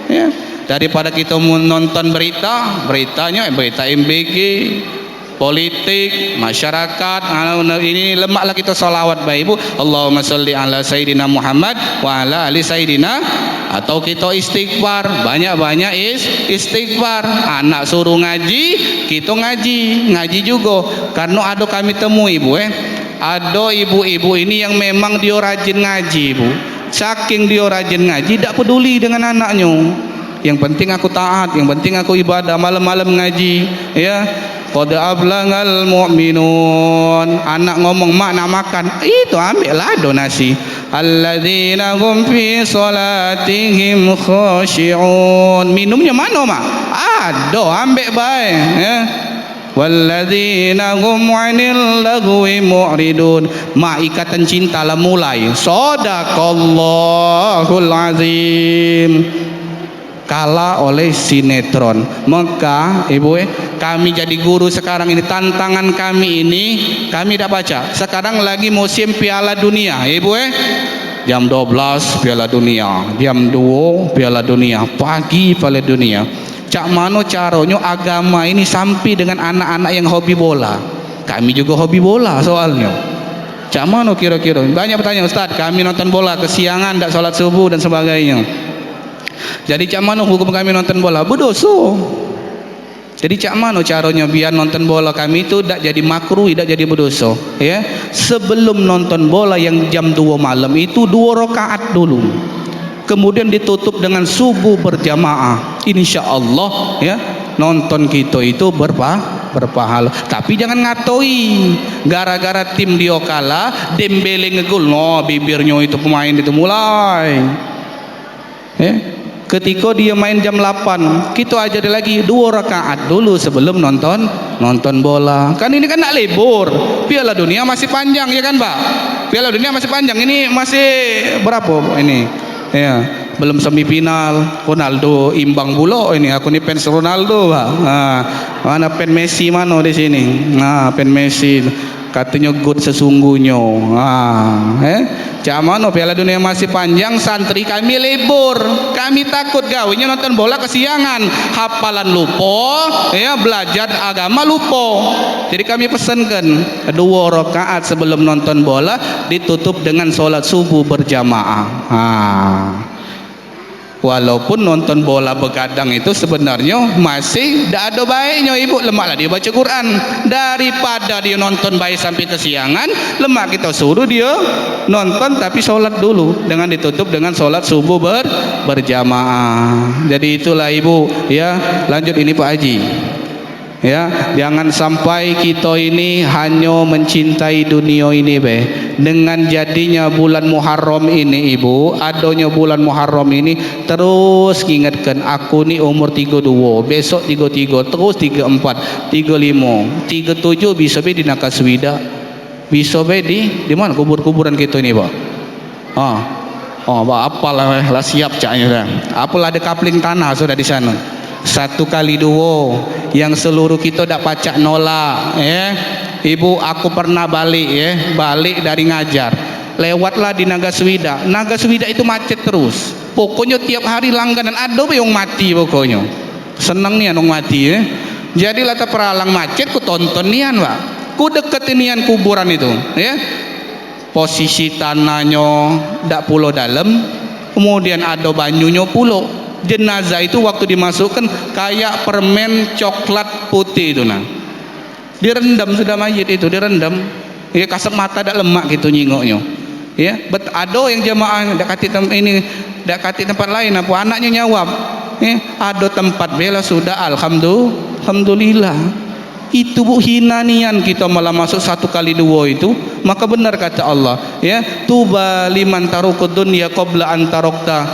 ya. Daripada kita menonton beritanya berita MBG, politik, masyarakat, ini lemaklah kita salawat baik ibu, Allahumma sholli ala sayyidina Muhammad wa ala ali sayyidina, atau kita istighfar, banyak-banyak istighfar. Anak suruh ngaji, kita ngaji juga. Karena ada kami temui ibu ada ibu-ibu ini yang memang dia rajin ngaji ibu. Saking dia rajin ngaji, tak peduli dengan anaknya. Yang penting aku taat, yang penting aku ibadah, malam-malam ngaji ya. Qad aflagal mu'minun. Anak ngomong mak nak makan, itu ambillah donasi. Alladzina hum fi salatihim khashi'un. Minumnya mana mak? Ada, ambil baik ya. Walladzina hum 'anil lagwi mu'ridun. Mak ikatan cinta lah mulai. Shadaqallahul azim. Kalah oleh sinetron. Maka ibu kami jadi guru sekarang ini, tantangan kami ini kami dah baca. Sekarang lagi musim Piala Dunia ibu jam 12 Piala Dunia, jam 2 Piala Dunia, pagi Piala Dunia. Cak mano caranya agama ini sampai dengan anak-anak yang hobi bola. Kami juga hobi bola soalnya. Cak mano kira-kira? Banyak pertanyaan, Ustaz, kami nonton bola kesiangan, tak salat subuh dan sebagainya. Jadi cak mano hukum kami nonton bola? Berdosa. Jadi cak mano caranya biar nonton bola kami itu tak jadi makruh, tak jadi berdosa ya. Sebelum nonton bola yang jam 2 malam itu 2 rakaat dulu, kemudian ditutup dengan subuh berjamaah. Insya Allah ya, nonton kita itu berpahala. Tapi jangan ngatoi gara-gara tim dia kalah, Dembele ngegol, no bibirnya itu pemain itu mulai ya. Ketika dia main jam 8, kita ajar lagi 2 rakaat dulu sebelum nonton bola. Kan ini kan nak libur, Piala Dunia masih panjang ya kan Pak? Piala Dunia masih panjang, ini masih berapa ini ya, belum semifinal. Ronaldo imbang pula ini. Aku ni fans Ronaldo Pak. Mana fan Messi mana di sini? Fan Messi katanya good sesungguhnya. Cak mana Piala Dunia masih panjang, santri kami libur, kami takut gawinya nonton bola kesiangan, hafalan lupa ya, belajar agama lupa. Jadi kami pesankan 2 rakaat sebelum nonton bola, ditutup dengan sholat subuh berjamaah. Walaupun nonton bola begadang itu sebenarnya masih tidak ada baiknya ibu. Lemaklah dia baca Quran, daripada dia nonton baik sampai kesiangan. Lemak kita suruh dia nonton tapi sholat dulu dengan ditutup dengan sholat subuh berjamaah. Jadi itulah ibu ya. Lanjut ini Pak Haji ya, jangan sampai kita ini hanya mencintai dunia ini dengan jadinya bulan Muharram ini ibu, adanya bulan Muharram ini terus ingatkan aku ni umur 32, besok 33, terus 34, 35, 37 bisa di Nakaswida, bisa di mana kubur-kuburan kita ini Pak. Oh, apalah lah siap caknya dah. Apalah ada kapling tanah sudah di sana. 1 kali 2 yang seluruh kita dak pacak nolak, Ibu, aku pernah balik, balik dari ngajar. Lewatlah di Naga Swida. Naga Swida itu macet terus. Pokoknya tiap hari langganan ada yang mati pokoknya. Senang nian orang mati, Jadilah tak peralang macet ku tonton nian, Pak. Ku deket nian kuburan itu, Posisi tanahnya dak pulau dalam, kemudian ada banyunya pulau. Jenazah itu waktu dimasukkan kayak permen coklat putih itu direndam sudah mayit itu direndam, kasep mata dak lemak gitu nyingoknya, ada yang jamaah dak kati tempat lain apa anaknya nyawab, ada tempat bela sudah alhamdulillah. Itu Bu, hina nian kita malah masuk 1 kali 2 itu. Maka benar kata Allah, tuba liman tarukud dunya qabla an tarokta,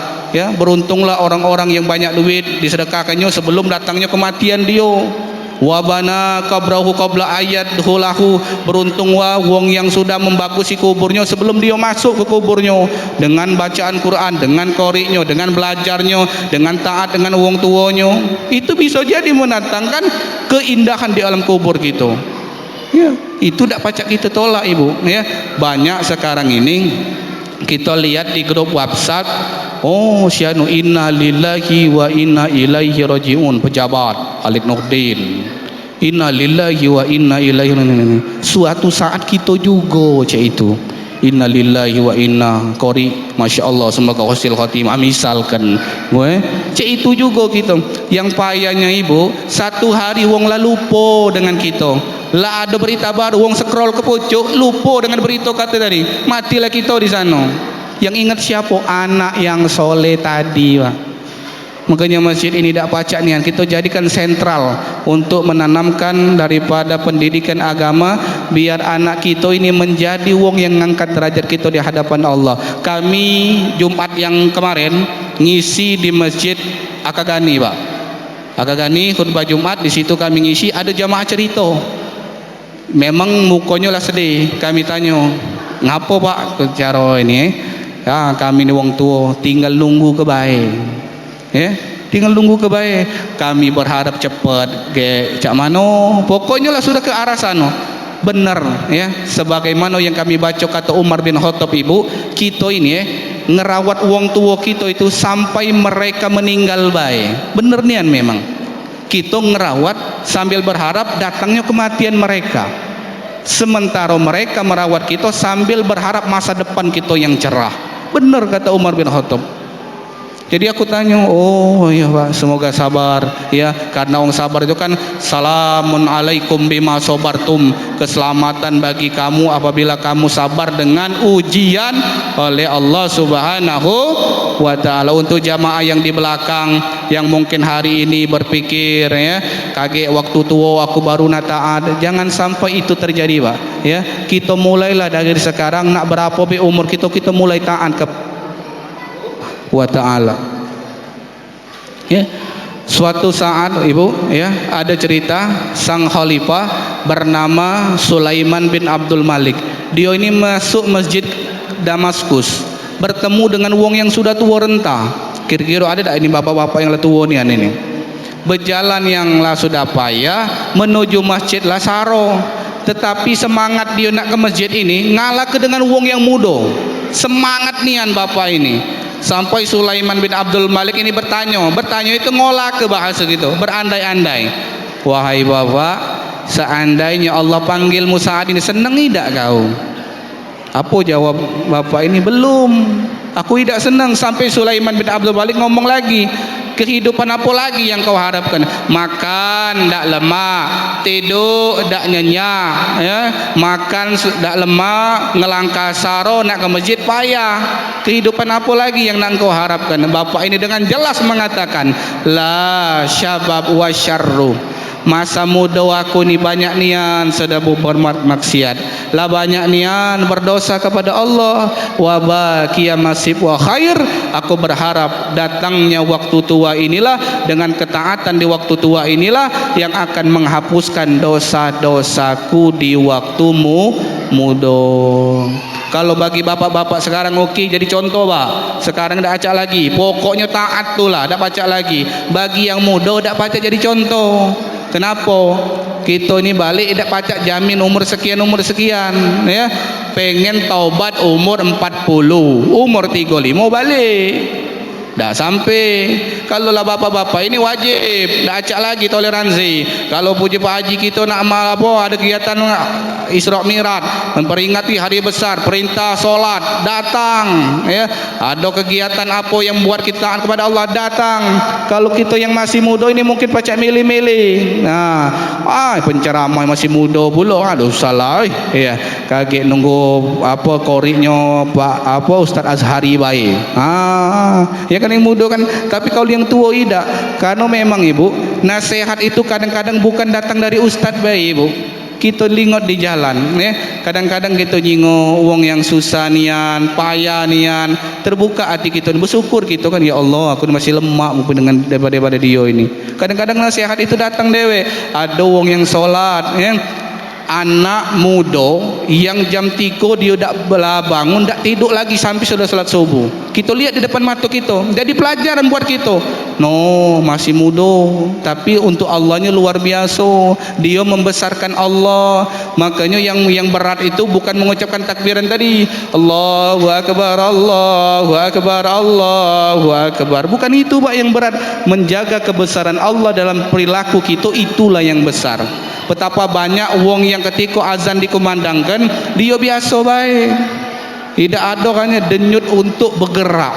beruntunglah orang-orang yang banyak duit disedekahkannya sebelum datangnya kematian dia. Wabana kabrahu qabla ayat hulahu, beruntung wong yang sudah membagusi kuburnya sebelum dia masuk ke kuburnya, dengan bacaan Quran, dengan qori'nya, dengan belajarnya, dengan taat dengan wong tuanya. Itu bisa jadi mendatangkan keindahan di alam kubur kita. Itu tak pacak kita tolak, Ibu, Banyak sekarang ini kita lihat di grup WhatsApp, syanu inna lillahi wa inna ilaihi rajiun, pejabat Alik Nurdin, inna lillahi wa inna ilaihi rajiun. Suatu saat kita juga cak itu inna lillahi wa inna qori, Masya Allah, semoga husnul khatimah misalkan, cak itu juga kita. Yang payahnya Ibu, 1 hari wong lah lupa dengan kita, lah ada berita baru wong scroll ke pojok lupa dengan berita kata tadi, matilah kita di sana. Yang ingat siapa? Anak yang soleh tadi, Pak. Makanya masjid ini tak pacak nian kita jadikan sentral untuk menanamkan daripada pendidikan agama, biar anak kita ini menjadi wong yang ngangkat derajat kita di hadapan Allah. Kami Jumat yang kemarin ngisi di Masjid Akagani, Pak. Akagani khutbah Jumat, di situ kami ngisi, ada jamaah cerita. Memang mukanya lah sedih. Kami tanya, "Ngapa, Pak, cara ini?" Kami ni wong tua tinggal nunggu kebaik. Tinggal nunggu kebaik. Kami berharap cepat ke cak mano. Pokoknya lah sudah ke arah sana. Benar, sebagaimana yang kami baca kata Umar bin Khattab, Ibu, kita ini ngerawat wong tua kita itu sampai mereka meninggal baik. Bener nian memang. Kita ngerawat sambil berharap datangnya kematian mereka. Sementara mereka merawat kita sambil berharap masa depan kita yang cerah. Benar kata Umar bin Khattab. Jadi aku tanya, ya Pak, semoga sabar, karena orang sabar itu kan salamun alaikum bima sobartum, keselamatan bagi kamu apabila kamu sabar dengan ujian oleh Allah Subhanahu wa ta'ala. Untuk jamaah yang di belakang yang mungkin hari ini berpikir, kaget waktu tua aku baru nak taat, jangan sampai itu terjadi, Pak. Kita mulailah dari sekarang, nak berapa be umur kita mulai taat ke wa ta'ala. Suatu saat, Ibu, ada cerita sang khalifah bernama Sulaiman bin Abdul Malik. Dia ini masuk masjid Damaskus, bertemu dengan wong yang sudah tua renta. Kira-kira ada tak ini bapak-bapak yang tua ini? Berjalan yang lah sudah payah menuju masjid lah saro. Tetapi semangat dia nak ke masjid ini ngalah ke dengan wong yang muda. Semangat nian bapak ini. Sampai Sulaiman bin Abdul Malik ini bertanya itu ngolah ke bahasa gitu, berandai-andai. Wahai bapak, seandainya Allah panggilmu saat ini, senang tidak kau? Apa jawab bapak ini? Belum, aku tidak senang. Sampai Sulaiman bin Abdul Malik ngomong lagi, kehidupan apa lagi yang kau harapkan? Makan tak lemak, tidur tak nyenyak, makan tak lemak, ngelangkah saro nak ke masjid payah. Kehidupan apa lagi yang nak kau harapkan? Bapak ini dengan jelas mengatakan, la syabab wa syarru, masa muda aku ni banyak nian sedang berbuat maksiat, lah banyak nian berdosa kepada Allah, wa baqiya masib wa khair, aku berharap datangnya waktu tua inilah, dengan ketaatan di waktu tua inilah yang akan menghapuskan dosa-dosaku di waktumu muda. Kalau bagi bapak-bapak sekarang okey jadi contoh pak. Sekarang dah acak lagi. Pokoknya taat tu lah, dah pacak lagi. Bagi yang muda dah pacak jadi contoh. Kenapa? Kita ni balik dah pacak jamin umur sekian ya. Pengen taubat umur 40, umur 35 balik. Dah sampai. Kalau lah bapak-bapak ini wajib, dah acak lagi toleransi. Kalau puji Pak Haji kita nak amal apa, ada kegiatan Isra Mi'raj, memperingati hari besar, perintah solat, datang ya. Ada kegiatan apa yang buat kita taat kepada Allah, datang. Kalau kita yang masih muda ini mungkin pacak milih-milih. Nah, penceramah masih muda pula, aduh salah ya. Kaget nunggu apa koriknya Pak Ustaz Azhari baik. Ya kan yang muda kan, tapi kalau yang tua tidak. Karena memang ibu, nasihat itu kadang-kadang bukan datang dari ustaz baik ibu. Kita lingot di jalan ya. Kadang-kadang kita nyingo wong yang susah nian, payah nian, terbuka hati kita, bersyukur kita kan, ya Allah aku masih lemak dengan daripada dia ini. Kadang-kadang nasihat itu datang dewe. Ada wong yang solat ya. Anak muda yang jam 3 dia dak bangun, dak tidur lagi sampai sudah salat subuh. Kita lihat di depan mata kita. Jadi pelajaran buat kita. No, masih muda, tapi untuk Allahnya luar biasa. Dia membesarkan Allah. Makanya yang berat itu bukan mengucapkan takbiran tadi. Allahu akbar, Allahu akbar, Allahu akbar. Bukan itu Pak yang berat. Menjaga kebesaran Allah dalam perilaku kita, itulah yang besar. Betapa banyak wong yang ketika azan dikumandangkan dia biasa baik, tidak ada kan denyut untuk bergerak,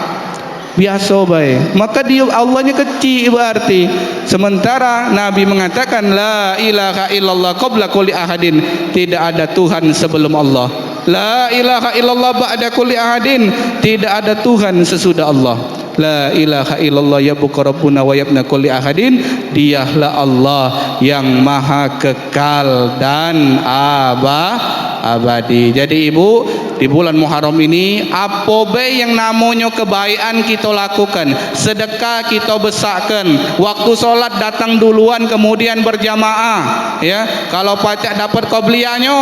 biasa baik, maka dia Allahnya kecil berarti. Sementara Nabi mengatakan la ilaha illallah qabla kulli ahadin, tidak ada Tuhan sebelum Allah. La ilaha illallah ba'da kulli ahadin, tidak ada Tuhan sesudah Allah. La ilaha illallah ya bukarabuna wa yabna kulli ahadin, dialah Allah yang maha kekal dan abadi. Jadi ibu, di bulan Muharram ini apa baik yang namanya kebaikan kita lakukan, sedekah kita besarkan, waktu solat datang duluan kemudian berjamaah ya. Kalau pacak dapat qabliyahnya.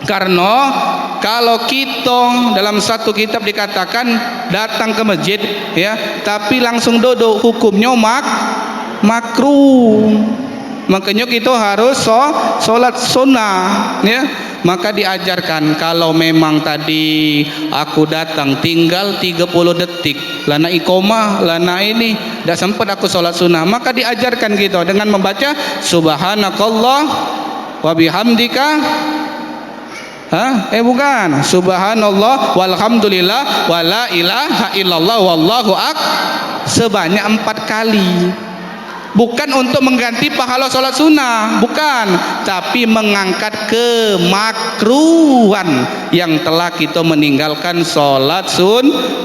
Karena kalau kita dalam satu kitab dikatakan datang ke masjid ya, tapi langsung duduk, hukumnya makruh. Makanya kita harus solat sunnah ya. Maka diajarkan kalau memang tadi aku datang tinggal 30 detik lana iqamah lana ini dah sempat aku solat sunnah, maka diajarkan kita dengan membaca subhanakallah wa bihamdika. Bukan. Subhanallah walhamdulillah wala ilaha illallah wallahu sebanyak 4 kali. Bukan untuk mengganti pahala sholat sunnah, bukan, tapi mengangkat kemakruhan yang telah kita meninggalkan sholat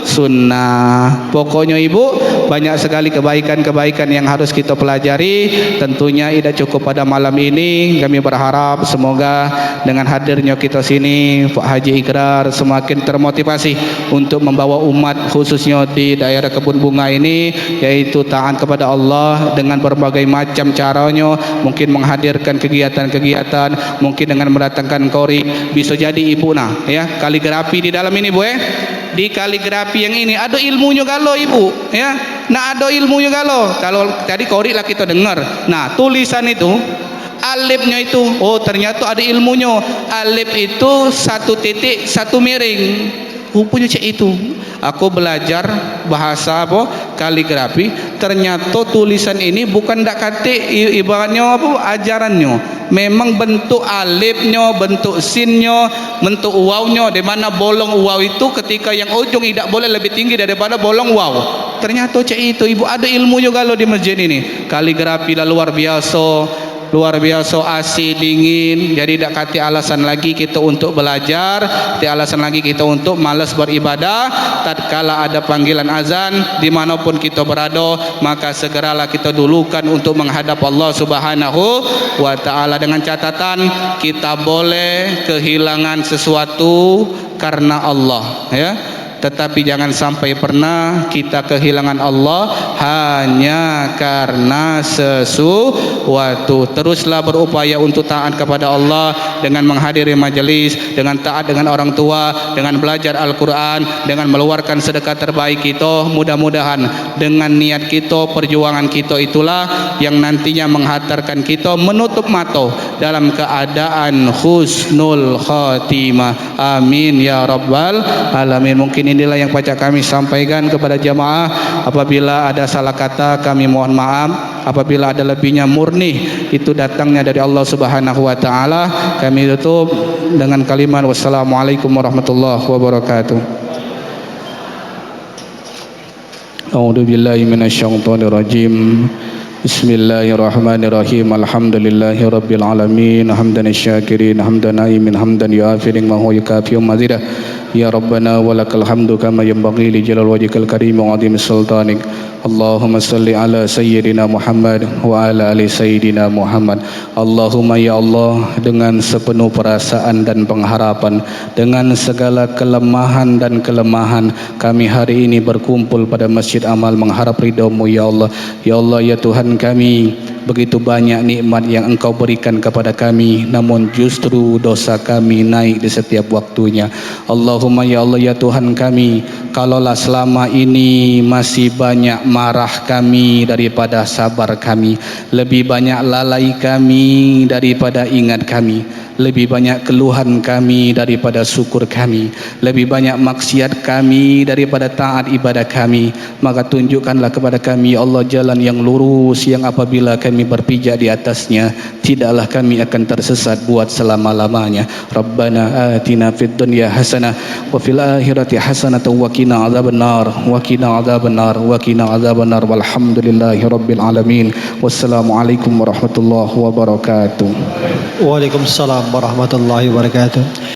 sunnah. Pokoknya ibu, banyak sekali kebaikan-kebaikan yang harus kita pelajari. Tentunya tidak cukup pada malam ini. Kami berharap semoga dengan hadirnya kita sini Pak Haji Ikrar semakin termotivasi untuk membawa umat khususnya di daerah Kebun Bunga ini, yaitu taat kepada Allah dengan berbagai macam caranya, mungkin menghadirkan kegiatan-kegiatan, mungkin dengan mendatangkan kori. Bisa jadi ibu ya, kaligrafi di dalam ini bu di kaligrafi yang ini ada ilmunya kalau ibu ya, ada ilmunya kalau tadi kori lah kita dengar. Tulisan itu alifnya itu, ternyata ada ilmunya. Alif itu 1 titik 1 miring, rupanya cek itu. Aku belajar bahasa kaligrafi, ternyata tulisan ini bukan dak katik ibaratnya ajarannya. Memang bentuk alifnya, bentuk sinnya, bentuk wawnya, di mana bolong waw itu ketika yang ujung tidak boleh lebih tinggi daripada bolong waw. Ternyata cek itu ibu, ada ilmunya kalau di masjid ini. Kaligrafi lah luar biasa asih dingin. Jadi tak kati alasan lagi kita untuk belajar, tak alasan lagi kita untuk malas beribadah. Tatkala ada panggilan azan dimanapun kita berada, maka segeralah kita dulukan untuk menghadap Allah Subhanahu wa ta'ala, dengan catatan kita boleh kehilangan sesuatu karena Allah ya. tetapi jangan sampai pernah kita kehilangan Allah hanya karena sesuatu. Teruslah berupaya untuk taat kepada Allah dengan menghadiri majelis, dengan taat dengan orang tua, dengan belajar Al-Quran, dengan meluarkan sedekah terbaik kita. Mudah-mudahan dengan niat kita, perjuangan kita itulah yang nantinya menghantarkan kita menutup mata dalam keadaan husnul khatimah. Amin ya rabbal alamin. Mungkin inilah yang pacak kami sampaikan kepada jamaah. Apabila ada salah kata kami mohon maaf. Apabila ada lebihnya murni itu datangnya dari Allah Subhanahu wa taala. Kami tutup dengan kalimat wassalamualaikum warahmatullahi wabarakatuh. A'udzu billahi minasyaitonir rajim. Bismillahirrahmanirrahim. Alhamdulillahi rabbil alamin. Hamdan syakirin, hamdan naimin, hamdan yuafirin ma huwa yukafi'u mazidah. Ya Rabbana walakal hamdu kama yanbaghi li jalal wajhikal karim wa 'azimi sultanik. Allahumma salli ala sayyidina Muhammad wa ala ali sayyidina Muhammad. Allahumma ya Allah, dengan sepenuh perasaan dan pengharapan, dengan segala kelemahan dan kelemahan, kami hari ini berkumpul pada Masjid Amal mengharap ridha-Mu ya Allah. Ya Allah ya Tuhan kami, begitu banyak nikmat yang Engkau berikan kepada kami, namun justru dosa kami naik di setiap waktunya. Allahumma ya Allah ya Tuhan kami, kalaulah selama ini masih banyak marah kami daripada sabar kami, lebih banyak lalai kami daripada ingat kami, lebih banyak keluhan kami daripada syukur kami, lebih banyak maksiat kami daripada taat ibadah kami, maka tunjukkanlah kepada kami ya Allah jalan yang lurus yang apabila kami berpijak di atasnya tidaklah kami akan tersesat buat selama-lamanya. Rabbana atina fid dunya hasanah wa fil akhirati hasanah wa qina adzabannar wa qina adzabannar wa qina adzabannar walhamdulillahi rabbil alamin. Wassalamualaikum warahmatullahi wabarakatuh. Waalaikumsalam warahmatullahi wabarakatuh.